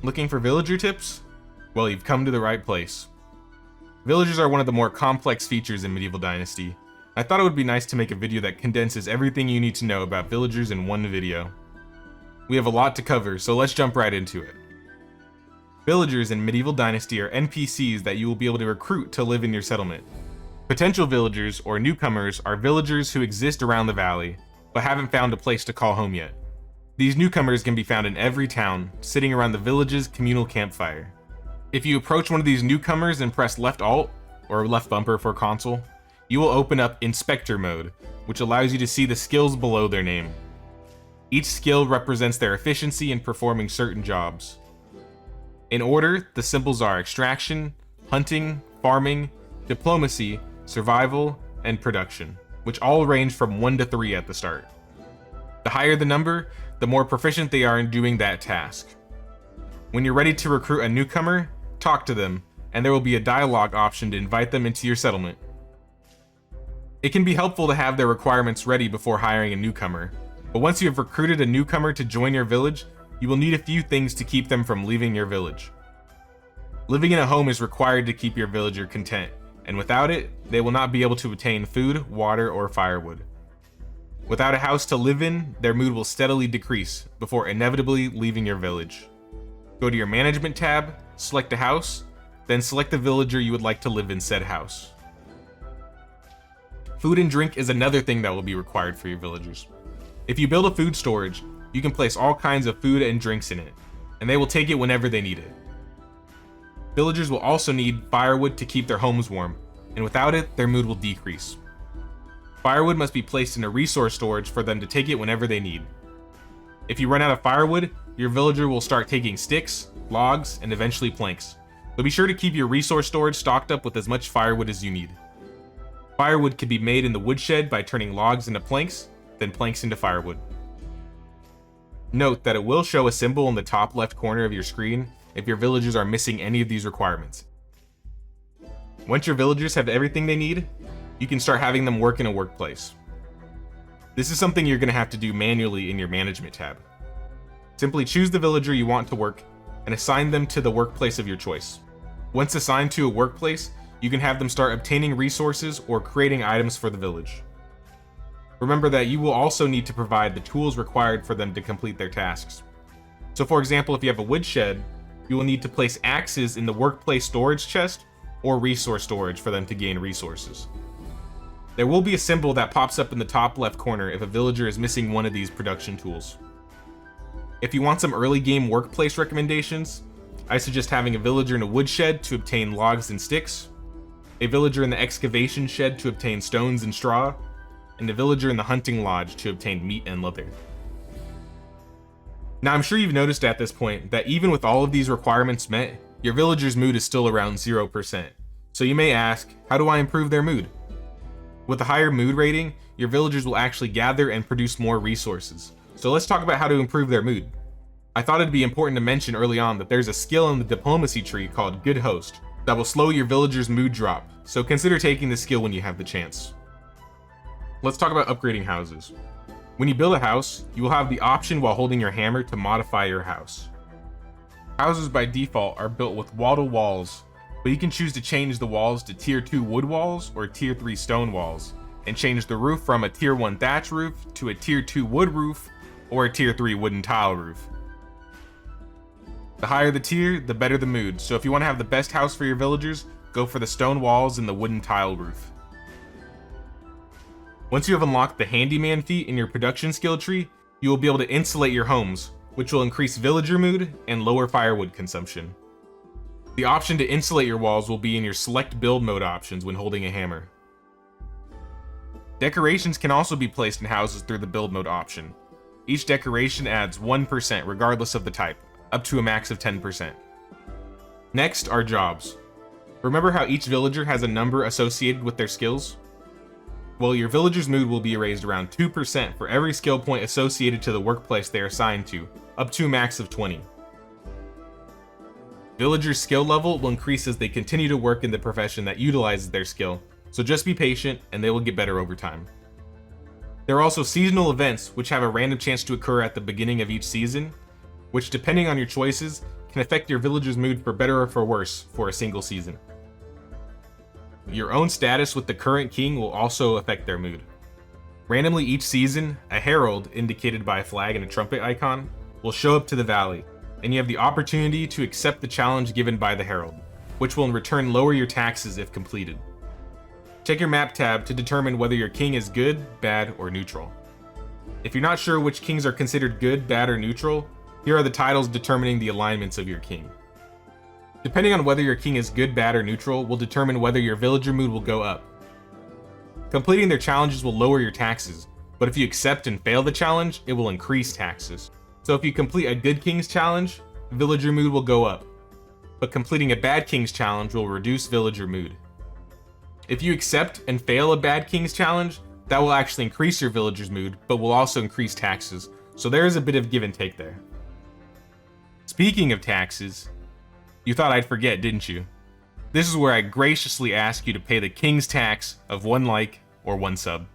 Looking for villager tips? Well, you've come to the right place. Villagers are one of the more complex features in Medieval Dynasty. I thought it would be nice to make a video that condenses everything you need to know about villagers in one video. We have a lot to cover, so let's jump right into it. Villagers in Medieval Dynasty are NPCs that you will be able to recruit to live in your settlement. Potential villagers, or newcomers, are villagers who exist around the valley, but haven't found a place to call home yet. These newcomers can be found in every town, sitting around the village's communal campfire. If you approach one of these newcomers and press left alt, or left bumper for console, you will open up Inspector mode, which allows you to see the skills below their name. Each skill represents their efficiency in performing certain jobs. In order, the symbols are Extraction, Hunting, Farming, Diplomacy, Survival, and Production, which all range from 1 to 3 at the start. The higher the number, the more proficient they are in doing that task. When you're ready to recruit a newcomer, talk to them, and there will be a dialogue option to invite them into your settlement. It can be helpful to have their requirements ready before hiring a newcomer, but once you have recruited a newcomer to join your village, you will need a few things to keep them from leaving your village. Living in a home is required to keep your villager content, and without it, they will not be able to obtain food, water, or firewood. Without a house to live in, their mood will steadily decrease before inevitably leaving your village. Go to your Management tab, select a house, then select the villager you would like to live in said house. Food and drink is another thing that will be required for your villagers. If you build a food storage, you can place all kinds of food and drinks in it, and they will take it whenever they need it. Villagers will also need firewood to keep their homes warm, and without it, their mood will decrease. Firewood must be placed in a resource storage for them to take it whenever they need. If you run out of firewood, your villager will start taking sticks, logs, and eventually planks. But be sure to keep your resource storage stocked up with as much firewood as you need. Firewood can be made in the woodshed by turning logs into planks, then planks into firewood. Note that it will show a symbol in the top left corner of your screen if your villagers are missing any of these requirements. Once your villagers have everything they need, you can start having them work in a workplace. This is something you're going to have to do manually in your Management tab. Simply choose the villager you want to work and assign them to the workplace of your choice. Once assigned to a workplace, you can have them start obtaining resources or creating items for the village. Remember that you will also need to provide the tools required for them to complete their tasks. So for example, if you have a woodshed, you will need to place axes in the workplace storage chest or resource storage for them to gain resources. There will be a symbol that pops up in the top left corner if a villager is missing one of these production tools. If you want some early game workplace recommendations, I suggest having a villager in a woodshed to obtain logs and sticks, a villager in the excavation shed to obtain stones and straw, and a villager in the hunting lodge to obtain meat and leather. Now I'm sure you've noticed at this point that even with all of these requirements met, your villager's mood is still around 0%. So you may ask, how do I improve their mood? With a higher mood rating, your villagers will actually gather and produce more resources. So let's talk about how to improve their mood. I thought it'd be important to mention early on that there's a skill in the diplomacy tree called Good Host that will slow your villager's mood drop, so consider taking this skill when you have the chance. Let's talk about upgrading houses. When you build a house, you will have the option while holding your hammer to modify your house. Houses by default are built with wattle walls, but you can choose to change the walls to tier 2 wood walls or tier 3 stone walls, and change the roof from a tier 1 thatch roof to a tier 2 wood roof or a tier 3 wooden tile roof. The higher the tier, the better the mood, so if you want to have the best house for your villagers, go for the stone walls and the wooden tile roof. Once you have unlocked the handyman feat in your production skill tree, you will be able to insulate your homes, which will increase villager mood and lower firewood consumption. The option to insulate your walls will be in your select build mode options when holding a hammer. Decorations can also be placed in houses through the build mode option. Each decoration adds 1% regardless of the type, up to a max of 10%. Next are jobs. Remember how each villager has a number associated with their skills? Well, your villager's mood will be raised around 2% for every skill point associated to the workplace they are assigned to, up to a max of 20. Villagers' skill level will increase as they continue to work in the profession that utilizes their skill, so just be patient and they will get better over time. There are also seasonal events which have a random chance to occur at the beginning of each season, which depending on your choices can affect your villager's mood for better or for worse for a single season. Your own status with the current king will also affect their mood. Randomly each season, a herald, indicated by a flag and a trumpet icon, will show up to the valley, and you have the opportunity to accept the challenge given by the herald, which will in return lower your taxes if completed. Check your map tab to determine whether your king is good, bad, or neutral. If you're not sure which kings are considered good, bad, or neutral, here are the titles determining the alignments of your king. Depending on whether your king is good, bad, or neutral will determine whether your villager mood will go up. Completing their challenges will lower your taxes, but if you accept and fail the challenge, it will increase taxes. So if you complete a good king's challenge, villager mood will go up, but completing a bad king's challenge will reduce villager mood. If you accept and fail a bad king's challenge, that will actually increase your villager's mood, but will also increase taxes, so there is a bit of give and take there. Speaking of taxes, you thought I'd forget, didn't you? This is where I graciously ask you to pay the king's tax of 1 like or 1 sub.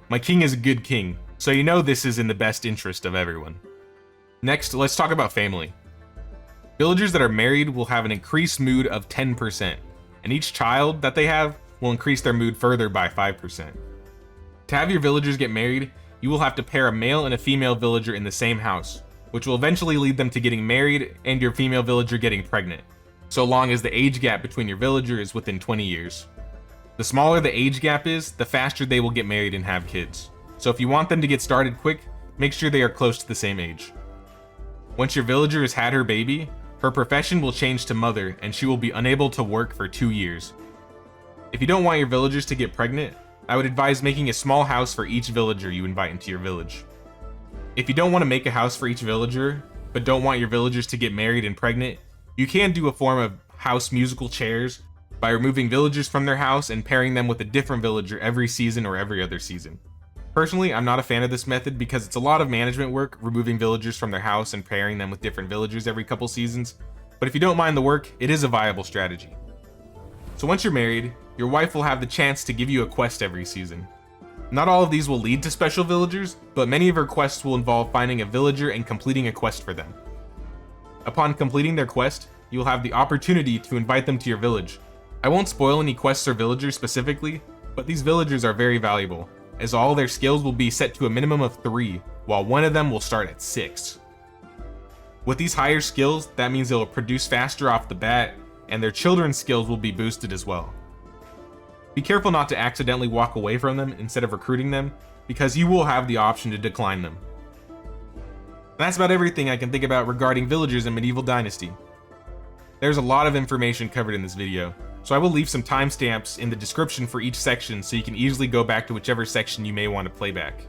My king is a good king, so you know this is in the best interest of everyone. Next, let's talk about family. Villagers that are married will have an increased mood of 10%, and each child that they have will increase their mood further by 5%. To have your villagers get married, you will have to pair a male and a female villager in the same house, which will eventually lead them to getting married and your female villager getting pregnant, so long as the age gap between your villager is within 20 years. The smaller the age gap is, the faster they will get married and have kids. So if you want them to get started quick, make sure they are close to the same age. Once your villager has had her baby, her profession will change to mother and she will be unable to work for 2 years. If you don't want your villagers to get pregnant, I would advise making a small house for each villager you invite into your village. If you don't want to make a house for each villager, but don't want your villagers to get married and pregnant, you can do a form of house musical chairs by removing villagers from their house and pairing them with a different villager every season or every other season. Personally, I'm not a fan of this method because it's a lot of management work removing villagers from their house and pairing them with different villagers every couple seasons, but if you don't mind the work, it is a viable strategy. So once you're married, your wife will have the chance to give you a quest every season. Not all of these will lead to special villagers, but many of her quests will involve finding a villager and completing a quest for them. Upon completing their quest, you will have the opportunity to invite them to your village. I won't spoil any quests or villagers specifically, but these villagers are very valuable, as all their skills will be set to a minimum of 3, while one of them will start at 6. With these higher skills, that means they will produce faster off the bat, and their children's skills will be boosted as well. Be careful not to accidentally walk away from them instead of recruiting them, because you will have the option to decline them. That's about everything I can think about regarding villagers in Medieval Dynasty. There's a lot of information covered in this video, so I will leave some timestamps in the description for each section so you can easily go back to whichever section you may want to play back.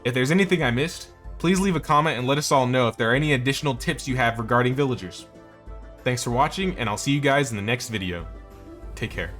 If there's anything I missed, please leave a comment and let us all know if there are any additional tips you have regarding villagers. Thanks for watching, and I'll see you guys in the next video. Take care.